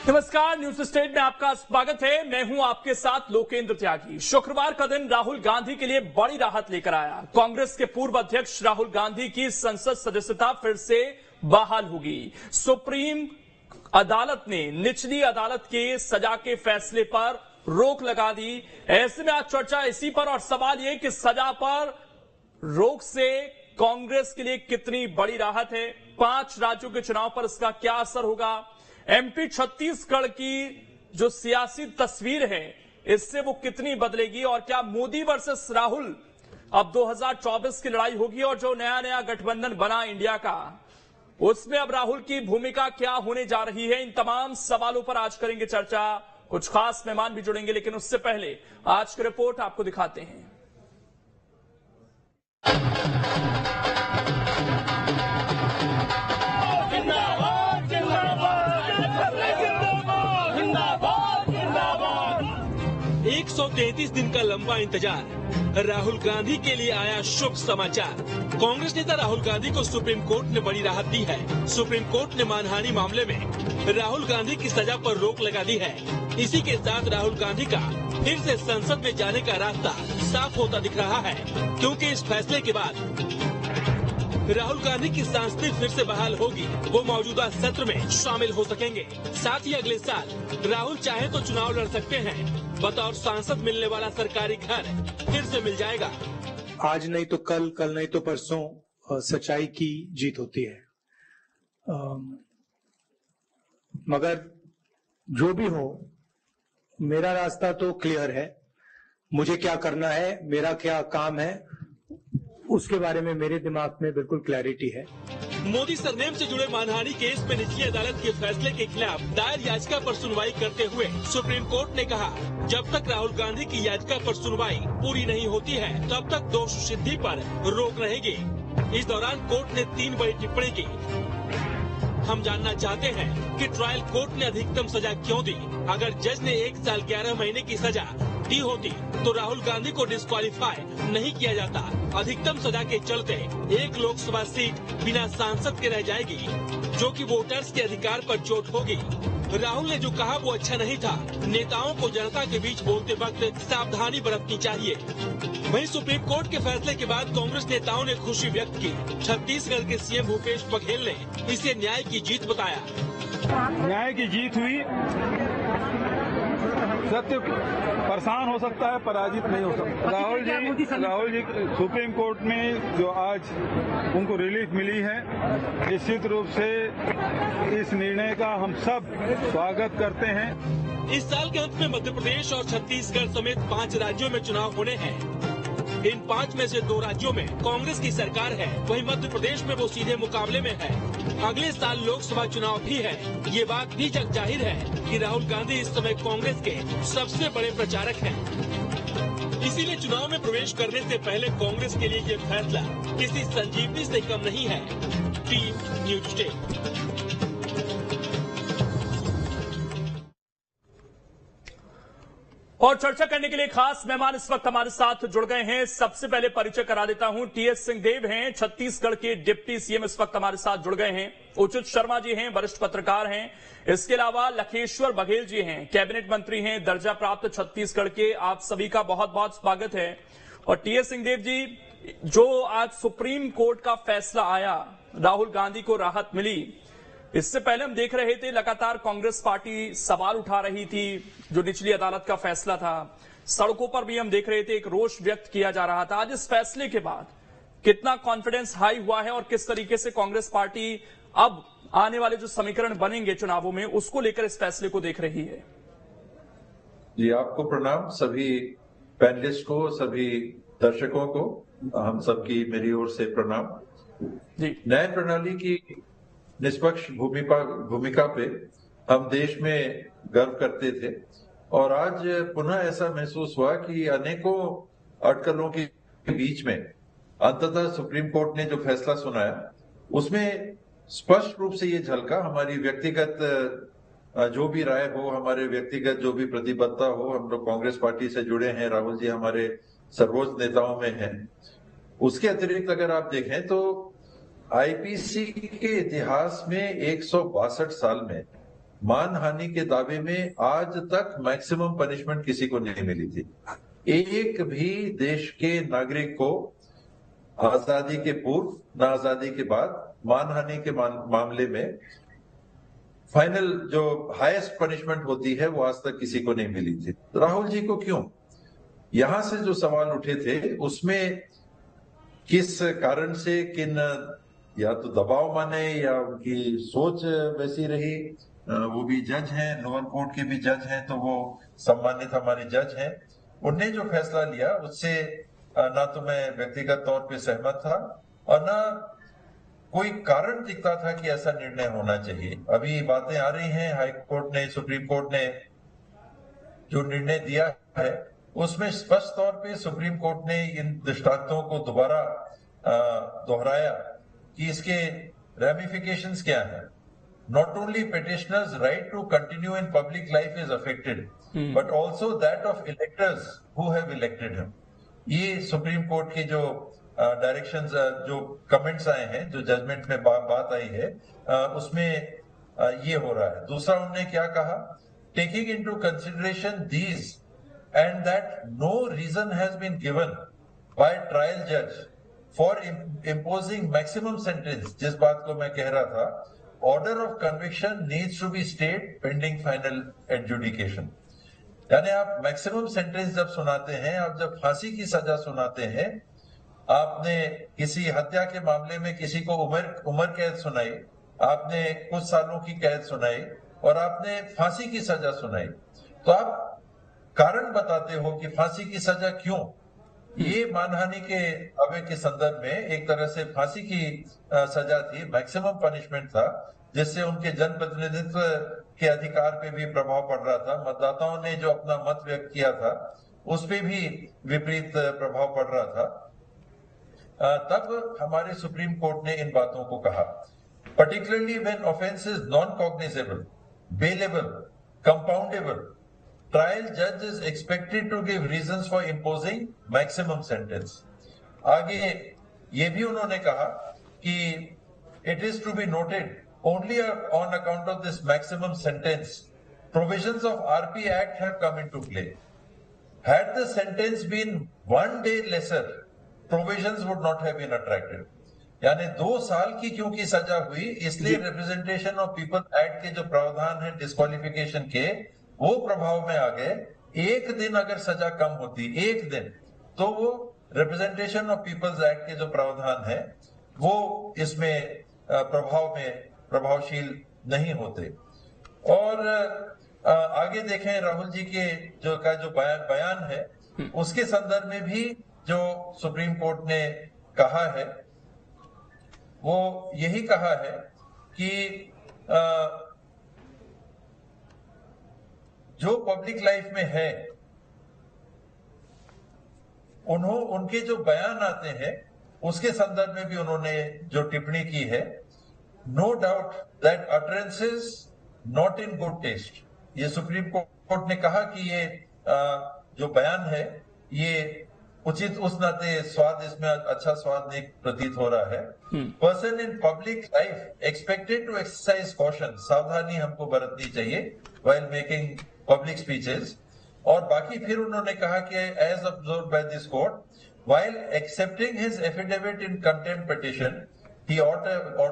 नमस्कार, news state में आपका स्वागत है। मैं हूं आपके साथ लोकेंद्र त्यागी। शुक्रवार का दिन राहुल गांधी के लिए बड़ी राहत लेकर आया। कांग्रेस के पूर्व अध्यक्ष राहुल गांधी की संसद सदस्यता फिर से बहाल होगी। सुप्रीम अदालत ने निचली अदालत के सजा के फैसले पर रोक लगा दी। ऐसे में आज चर्चा इसी पर और सवाल ये कि सजा पर रोक से कांग्रेस के लिए कितनी बड़ी राहत है। 5 राज्यों के चुनाव पर इसका क्या असर होगा। एमपी छत्तीसगढ़ की जो सियासी तस्वीर है इससे वो कितनी बदलेगी और क्या मोदी वर्सेस राहुल अब 2024 की लड़ाई होगी और जो नया गठबंधन बना इंडिया का उसमें अब राहुल की भूमिका क्या होने जा रही है। इन तमाम सवालों पर आज करेंगे चर्चा। कुछ खास मेहमान भी जुड़ेंगे, लेकिन उससे पहले आज की रिपोर्ट आपको दिखाते हैं। जिंदाबाद जिंदाबाद जिंदाबाद जिंदाबाद। 133 दिन का लंबा इंतजार, राहुल गांधी के लिए आया शुभ समाचार। कांग्रेस नेता राहुल गांधी को सुप्रीम कोर्ट ने बड़ी राहत दी है। सुप्रीम कोर्ट ने मानहानि मामले में राहुल गांधी की सजा पर रोक लगा दी है। इसी के साथ राहुल गांधी का फिर से संसद में जाने का रास्ता साफ होता दिख रहा है, क्योंकि इस फैसले के बाद राहुल गांधी की सांसद फिर से बहाल होगी। वो मौजूदा सत्र में शामिल हो सकेंगे। साथ ही अगले साल राहुल चाहे तो चुनाव लड़ सकते हैं। बतौर सांसद मिलने वाला सरकारी घर फिर से मिल जाएगा। आज नहीं तो कल, कल नहीं तो परसों सच्चाई की जीत होती है। मगर जो भी हो, मेरा रास्ता तो क्लियर है। मुझे क्या करना है, मेरा क्या काम है, उसके बारे में मेरे दिमाग में बिल्कुल क्लैरिटी है। मोदी सरनेम से जुड़े मानहानि केस में निचली अदालत के फैसले के खिलाफ दायर याचिका पर सुनवाई करते हुए सुप्रीम कोर्ट ने कहा, जब तक राहुल गांधी की याचिका पर सुनवाई पूरी नहीं होती है तब तक दोष सिद्धि पर रोक रहेगी। इस दौरान कोर्ट ने 3 बड़ी टिप्पणी की। हम जानना चाहते हैं कि ट्रायल कोर्ट ने अधिकतम सजा क्यों दी। अगर जज ने 1 साल 11 महीने की सजा दी होती तो राहुल गांधी को डिस्क्वालीफाई नहीं किया जाता। अधिकतम सजा के चलते 1 लोकसभा सीट बिना सांसद के रह जाएगी, जो कि वोटर्स के अधिकार पर चोट होगी। राहुल ने जो कहा वो अच्छा नहीं था। नेताओं को जनता के बीच बोलते वक्त सावधानी बरतनी चाहिए। वहीं सुप्रीम कोर्ट के फैसले के बाद कांग्रेस नेताओं ने खुशी व्यक्त की। छत्तीसगढ़ के सीएम भूपेश बघेल ने इसे न्याय की जीत बताया। न्याय की जीत हुई। सत्य परेशान हो सकता है, पराजित नहीं हो सकता। राहुल जी सुप्रीम कोर्ट में जो आज उनको रिलीफ मिली है, निश्चित रूप से इस निर्णय का हम सब स्वागत करते हैं। इस साल के अंत में मध्य प्रदेश और छत्तीसगढ़ समेत 5 राज्यों में चुनाव होने हैं। इन 5 में से 2 राज्यों में कांग्रेस की सरकार है, वहीं मध्य प्रदेश में वो सीधे मुकाबले में है। अगले साल लोकसभा चुनाव भी है। ये बात भी जग जाहिर है कि राहुल गांधी इस समय कांग्रेस के सबसे बड़े प्रचारक हैं। इसीलिए चुनाव में प्रवेश करने से पहले कांग्रेस के लिए ये फैसला किसी संजीवनी से कम नहीं है। Team news state. और चर्चा करने के लिए खास मेहमान इस वक्त हमारे साथ जुड़ गए हैं। सबसे पहले परिचय करा देता हूं, टीएस सिंहदेव हैं, छत्तीसगढ़ के डिप्टी सीएम इस वक्त हमारे साथ जुड़ गए हैं। उचित शर्मा जी हैं, वरिष्ठ पत्रकार हैं। इसके अलावा लखेश्वर बघेल जी हैं, कैबिनेट मंत्री हैं, दर्जा प्राप्त छत्तीसगढ़ के। आप सभी का बहुत बहुत स्वागत है। और टीएस सिंहदेव जी, जो आज सुप्रीम कोर्ट का फैसला आया, राहुल गांधी को राहत मिली, इससे पहले हम देख रहे थे लगातार कांग्रेस पार्टी सवाल उठा रही थी। जो निचली अदालत का फैसला था, सड़कों पर भी हम देख रहे थे एक रोष व्यक्त किया जा रहा था। आज इस फैसले के बाद कितना कॉन्फिडेंस हाई हुआ है और किस तरीके से कांग्रेस पार्टी अब आने वाले जो समीकरण बनेंगे चुनावों में उसको लेकर इस फैसले को देख रही है? जी, आपको प्रणाम, सभी पैनलिस्ट को, सभी दर्शकों को हम सबकी मेरी ओर से प्रणाम। जी, न्याय प्रणाली की निष्पक्ष भूमिका पे हम देश में गर्व करते थे और आज पुनः ऐसा महसूस हुआ कि अनेकों अटकलों के बीच में अंततः सुप्रीम कोर्ट ने जो फैसला सुनाया उसमें स्पष्ट रूप से ये झलका। हमारी व्यक्तिगत जो भी राय हो, हमारे व्यक्तिगत जो भी प्रतिबद्धता हो, हम लोग कांग्रेस पार्टी से जुड़े हैं, राहुल जी हमारे सर्वोच्च नेताओं में हैं। उसके अतिरिक्त अगर आप देखें तो आईपीसी के इतिहास में 162 साल में मानहानि के दावे में आज तक मैक्सिमम पनिशमेंट किसी को नहीं मिली थी। एक भी देश के नागरिक को आजादी के पूर्व न आजादी के बाद मानहानि के मामले में फाइनल जो हाईएस्ट पनिशमेंट होती है वो आज तक किसी को नहीं मिली थी। राहुल जी को क्यों? यहां से जो सवाल उठे थे उसमें किस कारण से, किन या तो दबाव माने या उनकी सोच वैसी रही। वो भी जज हैं, लोअर कोर्ट के भी जज हैं, तो वो सम्मानित हमारे जज हैं। उनने जो फैसला लिया उससे ना तो मैं व्यक्तिगत तौर पे सहमत था और ना कोई कारण दिखता था कि ऐसा निर्णय होना चाहिए। अभी बातें आ रही हैं, हाई कोर्ट ने, सुप्रीम कोर्ट ने जो निर्णय दिया है उसमें स्पष्ट तौर पे सुप्रीम कोर्ट ने इन दृष्टांतों को दोबारा दोहराया कि इसके रेमिफिकेशंस क्या है। Not only petitioners' right to continue in public life is affected, but also that of electors who have elected him. ये सुप्रीम कोर्ट की जो डायरेक्शंस, जो कमेंट्स आए हैं, जो जजमेंट में बात आई है, उसमें ये हो रहा है। दूसरा उन्होंने क्या कहा, taking into consideration these and that no reason has been given by trial जज फॉर इम्पोजिंग मैक्सिमम सेंटेंस, जिस बात को मैं कह रहा था, order of conviction needs to be stayed pending final adjudication. यानी आप मैक्सिमम सेंटेंस जब सुनाते हैं, आप जब फांसी की सजा सुनाते हैं, आपने किसी हत्या के मामले में किसी को उम्र कैद सुनाई, आपने कुछ सालों की कैद सुनाई और आपने फांसी की सजा सुनाई, तो आप कारण बताते हो कि फांसी की सजा क्यों। ये मानहानि के दावे के संदर्भ में एक तरह से फांसी की सजा थी, मैक्सिमम पनिशमेंट था, जिससे उनके जनप्रतिनिधित्व के अधिकार पे भी प्रभाव पड़ रहा था। मतदाताओं ने जो अपना मत व्यक्त किया था उस पे भी विपरीत प्रभाव पड़ रहा था। तब हमारे सुप्रीम कोर्ट ने इन बातों को कहा, particularly when offence is non cognizable, bailable, compoundable, trial judge is expected to give reasons for imposing maximum sentence. आगे ये भी उन्होंने कहा कि it is to be noted only on account of this maximum sentence provisions of RP Act have come into play. Had the sentence been 1 day lesser, provisions would not have been attractive. यानी 2 साल की क्योंकि सजा हुई, इसलिए representation of people act के जो प्रावधान है डिस्क्वालिफिकेशन के, वो प्रभाव में आ गए। एक दिन अगर सजा कम होती, एक दिन, तो वो रिप्रेजेंटेशन ऑफ पीपल्स एक्ट के जो प्रावधान है वो इसमें प्रभावशील नहीं होते। और आगे देखें, राहुल जी के जो बयान है उसके संदर्भ में भी जो सुप्रीम कोर्ट ने कहा है वो यही कहा है कि जो पब्लिक लाइफ में है, उनके जो बयान आते हैं उसके संदर्भ में भी उन्होंने जो टिप्पणी की है, no doubt that utterances not in good taste. ये सुप्रीम कोर्ट ने कहा कि ये जो बयान है ये उचित उस नाते स्वाद, इसमें अच्छा स्वाद नहीं प्रतीत हो रहा है। Person in public life expected to exercise caution, सावधानी हमको बरतनी चाहिए व्हाइल मेकिंग पब्लिक स्पीचेस। और बाकी फिर उन्होंने कहा कि as observed by this court, while accepting his affidavit in contempt petition, he ought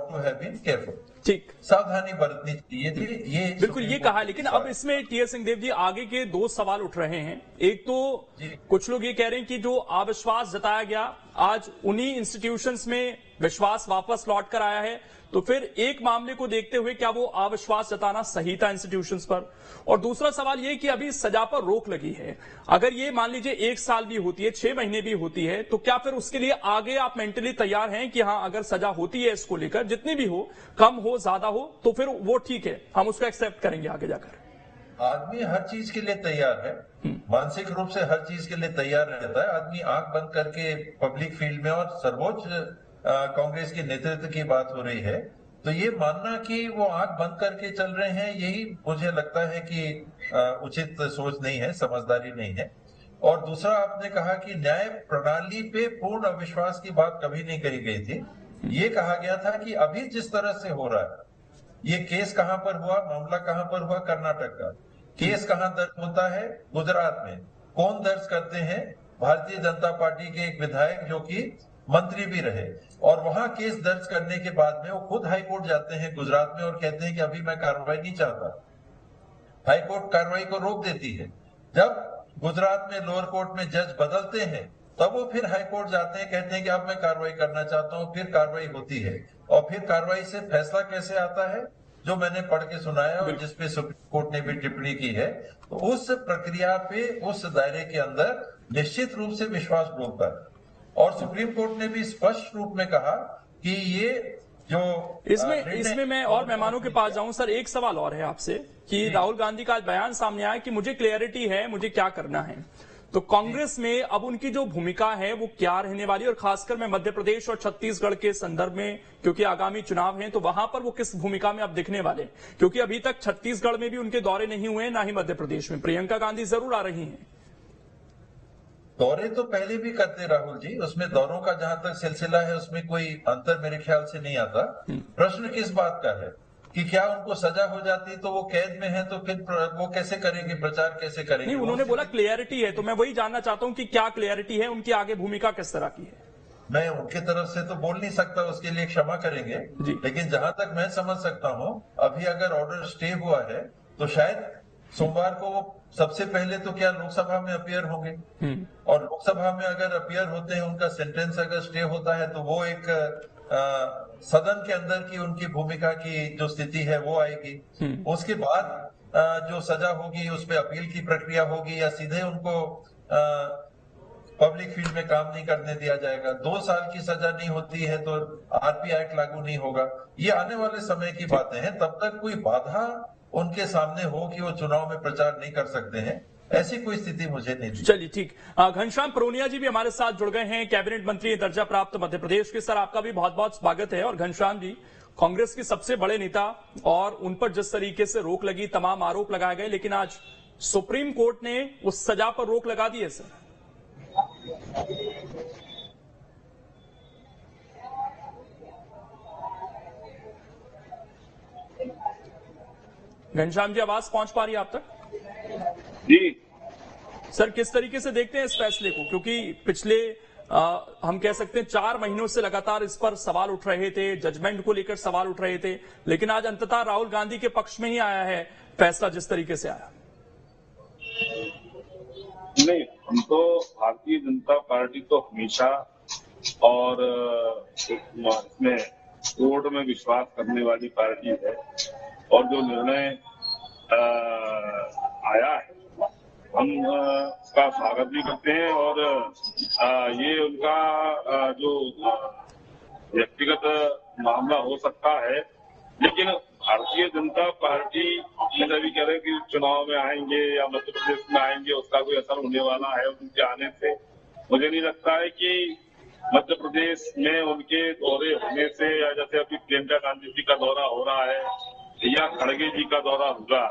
to have been careful. ठीक, सावधानी बरतनी चाहिए थी। ये बिल्कुल ये कहा, लेकिन अब इसमें टी एस सिंहदेव जी आगे के 2 सवाल उठ रहे हैं। एक तो कुछ लोग ये कह रहे हैं कि जो अविश्वास जताया गया, आज उन्हीं इंस्टीट्यूशंस में विश्वास वापस लौट कर आया है, तो फिर एक मामले को देखते हुए क्या वो अविश्वास जताना सही था इंस्टीट्यूशंस पर? और दूसरा सवाल ये कि अभी सजा पर रोक लगी है, अगर ये मान लीजिए 1 साल भी होती है, 6 महीने भी होती है, तो क्या फिर उसके लिए आगे आप मेंटली तैयार हैं कि हाँ अगर सजा होती है इसको लेकर, जितनी भी हो, कम हो ज्यादा हो, तो फिर वो ठीक है, हम उसको एक्सेप्ट करेंगे आगे जाकर? आदमी हर चीज के लिए तैयार है, मानसिक रूप से हर चीज के लिए तैयार रहता है। आदमी आंख बंद करके पब्लिक फील्ड में, और सर्वोच्च कांग्रेस के नेतृत्व की बात हो रही है, तो ये मानना कि वो आंख बंद करके चल रहे हैं, यही मुझे लगता है कि उचित सोच नहीं है, समझदारी नहीं है। और दूसरा, आपने कहा कि न्याय प्रणाली पे पूर्ण अविश्वास की बात कभी नहीं कही गई थी। ये कहा गया था कि अभी जिस तरह से हो रहा है ये केस कहां पर हुआ, मामला कहां पर हुआ? कर्नाटक का। केस कहां दर्ज होता है? गुजरात में। कौन दर्ज करते हैं? भारतीय जनता पार्टी के एक विधायक जो कि मंत्री भी रहे, और वहां केस दर्ज करने के बाद में वो खुद हाईकोर्ट जाते हैं गुजरात में और कहते हैं कि अभी मैं कार्रवाई नहीं चाहता। हाईकोर्ट कार्रवाई को रोक देती है। जब गुजरात में लोअर कोर्ट में जज बदलते हैं तब वो फिर हाईकोर्ट जाते हैं, कहते हैं कि अब मैं कार्रवाई करना चाहता हूं, फिर कार्रवाई होती है, और फिर कार्रवाई से फैसला कैसे आता है जो मैंने पढ़ के सुनाया और जिसपे सुप्रीम कोर्ट ने भी टिप्पणी की है। तो उस प्रक्रिया पे, उस दायरे के अंदर निश्चित रूप से विश्वास डूबता है, और सुप्रीम कोर्ट ने भी स्पष्ट रूप में कहा कि ये जो इसमें मैं और मेहमानों के पास जाऊं सर, एक सवाल और है आपसे कि राहुल गांधी का आज बयान सामने आया कि मुझे क्लैरिटी है, मुझे क्या करना है। तो कांग्रेस में अब उनकी जो भूमिका है वो क्या रहने वाली, और खासकर मैं मध्य प्रदेश और छत्तीसगढ़ के संदर्भ में, क्योंकि आगामी चुनाव हैं, तो वहां पर वो किस भूमिका में अब दिखने वाले, क्योंकि अभी तक छत्तीसगढ़ में भी उनके दौरे नहीं हुए, ना ही मध्य प्रदेश में। प्रियंका गांधी जरूर आ रही हैं। दौरे तो पहले भी करते राहुल जी, उसमें दौरों का जहां तक सिलसिला है उसमें कोई अंतर मेरे ख्याल से नहीं आता। प्रश्न किस बात का है कि क्या उनको सजा हो जाती तो वो कैद में है, तो फिर वो कैसे करेंगे, प्रचार कैसे करेंगे? नहीं, उन्होंने बोला क्लियरिटी है, तो मैं वही जानना चाहता हूं कि क्या क्लियरिटी है, उनकी आगे भूमिका किस तरह की है। मैं उनकी तरफ से तो बोल नहीं सकता, उसके लिए क्षमा करेंगे, लेकिन जहां तक मैं समझ सकता हूं, अभी अगर ऑर्डर स्टे हुआ है तो शायद सोमवार को वो सबसे पहले तो क्या लोकसभा में अपीयर होंगे, और लोकसभा में अगर अपीयर होते हैं, उनका सेंटेंस अगर स्टे होता है तो वो एक सदन के अंदर की उनकी भूमिका की जो स्थिति है वो आएगी। उसके बाद जो सजा होगी उस पर अपील की प्रक्रिया होगी, या सीधे उनको पब्लिक फील्ड में काम नहीं करने दिया जाएगा। 2 साल की सजा नहीं होती है तो आरपी एक्ट लागू नहीं होगा। ये आने वाले समय की बातें हैं, तब तक कोई बाधा उनके सामने हो कि वो चुनाव में प्रचार नहीं कर सकते हैं, ऐसी कोई स्थिति मुझे नहीं दी। चलिए ठीक। घनश्याम पुरोनिया जी भी हमारे साथ जुड़ गए हैं, कैबिनेट मंत्री दर्जा प्राप्त मध्य प्रदेश के। सर, आपका भी बहुत बहुत स्वागत है। और घनश्याम जी, कांग्रेस के सबसे बड़े नेता, और उन पर जिस तरीके से रोक लगी, तमाम आरोप लगाए गए, लेकिन आज सुप्रीम कोर्ट ने उस सजा पर रोक लगा दी है सर। घनश्याम जी, आवाज पहुंच पा रही है आप तक? जी सर, किस तरीके से देखते हैं इस फैसले को, क्योंकि पिछले हम कह सकते हैं 4 महीनों से लगातार इस पर सवाल उठ रहे थे, जजमेंट को लेकर सवाल उठ रहे थे, लेकिन आज अंततः राहुल गांधी के पक्ष में ही आया है फैसला जिस तरीके से आया। नहीं, हम तो भारतीय जनता पार्टी तो हमेशा और इसमें कोर्ट में विश्वास करने वाली पार्टी है, और जो निर्णय आया है हम उसका स्वागत भी करते हैं, और ये उनका जो व्यक्तिगत मामला हो सकता है, लेकिन भारतीय जनता पार्टी जैसे अभी कह रहे हैं कि चुनाव में आएंगे या मध्य प्रदेश में आएंगे, उसका कोई असर होने वाला है उनके आने से। मुझे नहीं लगता है कि मध्य प्रदेश में उनके दौरे होने से, या जैसे अभी प्रियंका गांधी जी का दौरा हो रहा है या खड़गे जी का दौरा होगा,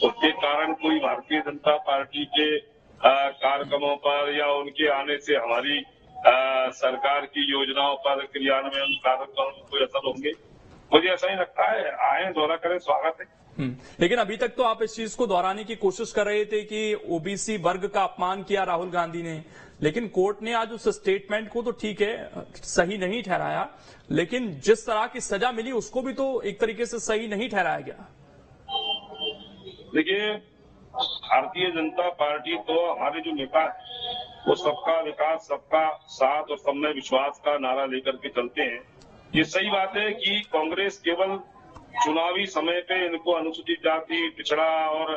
उसके कारण कोई भारतीय जनता पार्टी के कार्यक्रमों पर या उनके आने से हमारी सरकार की योजनाओं पर क्रियान्वयन कार्यक्रमों में कोई असर होंगे, मुझे ऐसा ही लगता है। आए, दौरा करें, स्वागत है। लेकिन अभी तक तो आप इस चीज को दोहराने की कोशिश कर रहे थे कि ओबीसी वर्ग का अपमान किया राहुल गांधी ने, लेकिन कोर्ट ने आज उस स्टेटमेंट को तो ठीक है सही नहीं ठहराया, लेकिन जिस तरह की सजा मिली उसको भी तो एक तरीके से सही नहीं ठहराया गया। देखिए, भारतीय जनता पार्टी तो हमारे जो नेता है वो सबका विकास, सबका साथ और सब में विश्वास का नारा लेकर के चलते हैं। ये सही बात है कि कांग्रेस केवल चुनावी समय पे इनको अनुसूचित जाति, पिछड़ा और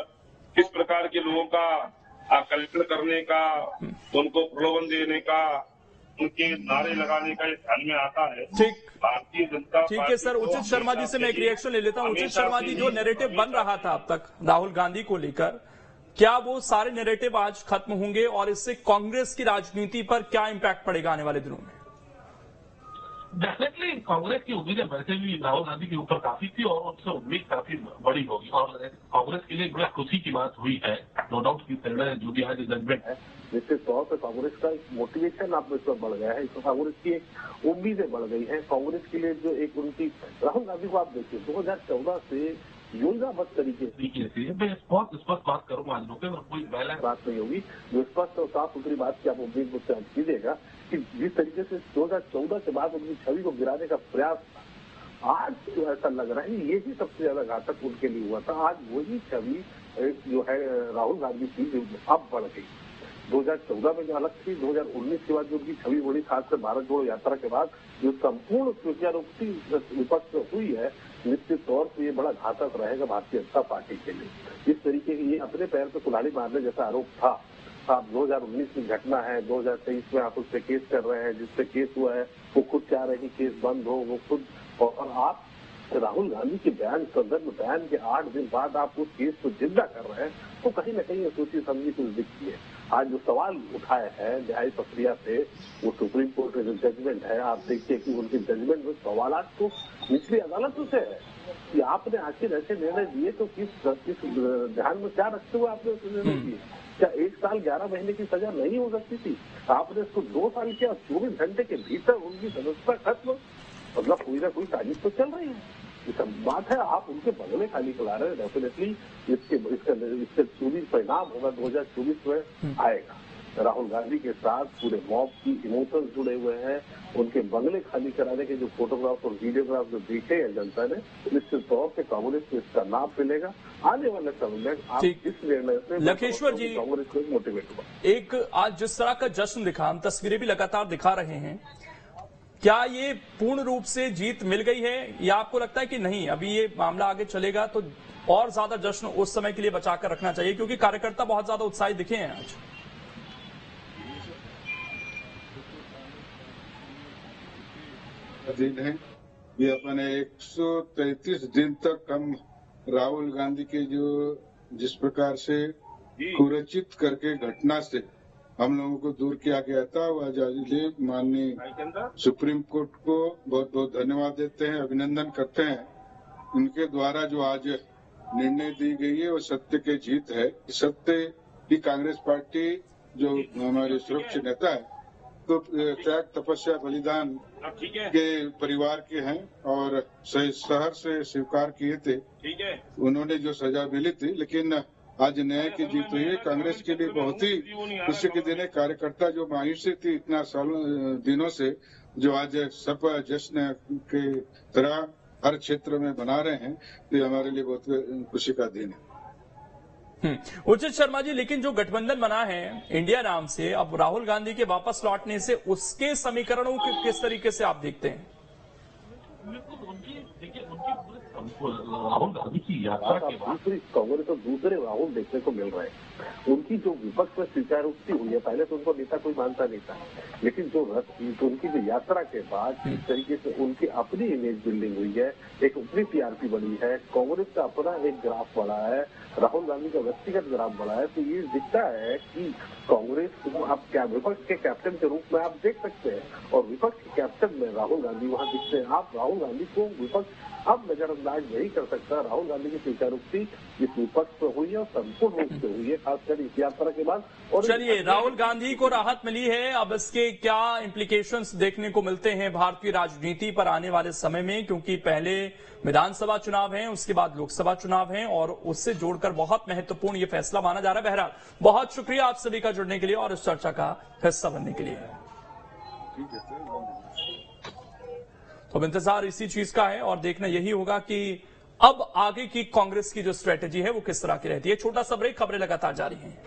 किस प्रकार के लोगों का कल्पना करने का, उनको प्रलोभन देने का, उनके नारे लगाने का ध्यान में आता है। ठीक, भारतीय जनता ठीक है सर। उचित शर्मा जी से मैं एक रिएक्शन ले लेता हूं। उचित शर्मा जी, जो नैरेटिव बन रहा था अब तक राहुल गांधी को लेकर, क्या वो सारे नैरेटिव आज खत्म होंगे, और इससे कांग्रेस की राजनीति पर क्या इम्पैक्ट पड़ेगा आने वाले दिनों में? डेफिनेटली कांग्रेस की उम्मीदें वैसे भी राहुल गांधी के ऊपर काफी थी, और उनसे उम्मीद काफी बड़ी होगी, और कांग्रेस के लिए बड़ा खुशी की बात हुई है, नो डाउट की जो भी आज जजमेंट है निश्चित तौर पर कांग्रेस का एक मोटिवेशन आप इस पर बढ़ गया है, इसमें कांग्रेस की एक उम्मीदें बढ़ गई हैं। कांग्रेस के लिए जो एक उनकी राहुल गांधी को आप देखिए 2014 से योजनाबद्ध तरीके से मैं बहुत स्पष्ट बात करूंगा आज लोग और कोई बैलेंस बात नहीं होगी, जो स्पष्ट और साफ सुथरी बात की आप उम्मीद मुझसे कीजिएगा कि जिस तरीके से 2014 के बाद उनकी छवि को गिराने का प्रयास आज जो ऐसा लग रहा है ये ही सबसे ज्यादा घातक उनके लिए हुआ था। आज वही छवि जो है राहुल गांधी की अब बढ़ गई। 2014 में जो अलग थी, 2019 के बाद जो उनकी छवि बढ़ी, खासकर भारत जोड़ो यात्रा के बाद जो संपूर्ण स्वीकारोक्ति विपक्ष में हुई है, निश्चित तौर पर ये बड़ा घातक रहेगा भारतीय जनता पार्टी के लिए। इस तरीके की ये अपने पैर पर कुल्हाड़ी मारने जैसा आरोप था। आप 2019 की घटना है, 2023 में आप उस पर केस कर रहे हैं, जिसपे केस हुआ है वो खुद चाह रहे हैं कि केस बंद हो, वो खुद, और आप राहुल गांधी के बयान के 8 दिन बाद आप उस केस को जिंदा कर रहे हैं, तो कहीं न कहीं सोची समझी कुछ दिखती है। आज जो सवाल उठाए हैं न्याय प्रक्रिया से, वो सुप्रीम कोर्ट का जो जजमेंट है, आप देखिए कि उनके जजमेंट में सवाल तो निचली अदालत से है कि आपने आखिर ऐसे निर्णय दिए तो किस ध्यान में क्या रखते हुए आपने निर्णय दिए? क्या 1 साल 11 महीने की सजा नहीं हो सकती थी? आपने इसको 2 साल किया, 24 घंटे के भीतर उनकी सदस्यता खत्म। मतलब कोई ना कोई साजिश तो चल रही है। ये सब बात है, आप उनके बगले खाली खिला रहे हैं। डेफिनेटली इसके 24 परिणाम होगा 2024 में आएगा। राहुल गांधी के साथ पूरे मॉब की इमोशंस जुड़े हुए हैं, उनके बंगले खाली कराने के जो फोटोग्राफ और वीडियोग्राफ जो देखे हैं जनता ने, निश्चित तौर पे कांग्रेस को इसका नाम मिलेगा। आने वाले समय में आप इस निर्णय से लखेश्वर जी कांग्रेस को मोटिवेट होगा। एक आज जिस तरह का जश्न दिखा, हम तस्वीरें भी लगातार दिखा रहे हैं, क्या ये पूर्ण रूप से जीत मिल गई है या आपको लगता है कि नहीं, अभी ये मामला आगे चलेगा तो और ज्यादा जश्न उस समय के लिए बचाकर रखना चाहिए, क्योंकि कार्यकर्ता बहुत ज्यादा उत्साहित दिखे हैं आज? दिन है ये अपने 133 दिन तक हम राहुल गांधी के जो जिस प्रकार से कुरचित करके घटना से हम लोगों को दूर किया गया था, वह माननीय सुप्रीम कोर्ट को बहुत बहुत धन्यवाद देते हैं, अभिनंदन करते हैं। उनके द्वारा जो आज निर्णय दी गई है वो सत्य की जीत है। सत्य की कांग्रेस पार्टी जो हमारे सुरक्षित नेता है तो त्याग तपस्या बलिदान के परिवार के हैं और शहर से स्वीकार किए थे। उन्होंने जो सजा मिली थी, लेकिन आज न्याय की जीत हुई है। कांग्रेस के लिए बहुत ही खुशी के दिन है। कार्यकर्ता जो मायूसी थी इतना दिनों से, जो आज सब जश्न के तरह हर क्षेत्र में बना रहे हैं, तो हमारे लिए बहुत खुशी का दिन है। उचित शर्मा जी, लेकिन जो गठबंधन बना है इंडिया नाम से, अब राहुल गांधी के वापस लौटने से उसके समीकरणों को किस तरीके से आप देखते हैं? राहुल गांधी की यात्रा के बाद दूसरी कांग्रेस और दूसरे राहुल देखने को मिल रहे हैं। उनकी जो विपक्ष में स्वीकारोक्ति हुई है, पहले तो उनको नेता कोई मानता नहीं था, लेकिन जो उनकी जो यात्रा के बाद जिस तरीके से उनकी अपनी इमेज बिल्डिंग हुई है, एक अपनी टीआरपी बनी है, कांग्रेस का अपना एक ग्राफ बढ़ा है, राहुल गांधी का व्यक्तिगत ग्राफ बढ़ा है, तो ये दिखता है कि कांग्रेस को आप क्या विपक्ष के कैप्टन के रूप में आप देख सकते हैं, और विपक्ष के कैप्टन में राहुल गांधी वहां दिखते हैं। आप राहुल गांधी को विपक्ष अब नजरअंदाज नहीं कर सकता। राहुल गांधी की स्वीकारोक्ति इस विपक्ष में हुई है और संपूर्ण रूप से हुई है, खासकर इस यात्रा के बाद। और चलिए, राहुल गांधी को राहत मिली है, अब इसके क्या इम्प्लीकेशंस देखने को मिलते हैं भारतीय राजनीति पर आने वाले समय में, क्योंकि पहले विधानसभा चुनाव हैं, उसके बाद लोकसभा चुनाव हैं, और उससे जोड़कर बहुत महत्वपूर्ण ये फैसला माना जा रहा है। बहरहाल बहुत शुक्रिया आप सभी का जुड़ने के लिए और इस चर्चा का हिस्सा बनने के लिए। अब इंतजार इसी चीज का है और देखना यही होगा कि अब आगे की कांग्रेस की जो स्ट्रेटेजी है वो किस तरह की रहती है। छोटा सा ब्रेक, खबरें लगातार जारी हैं।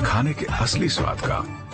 खाने के असली स्वाद का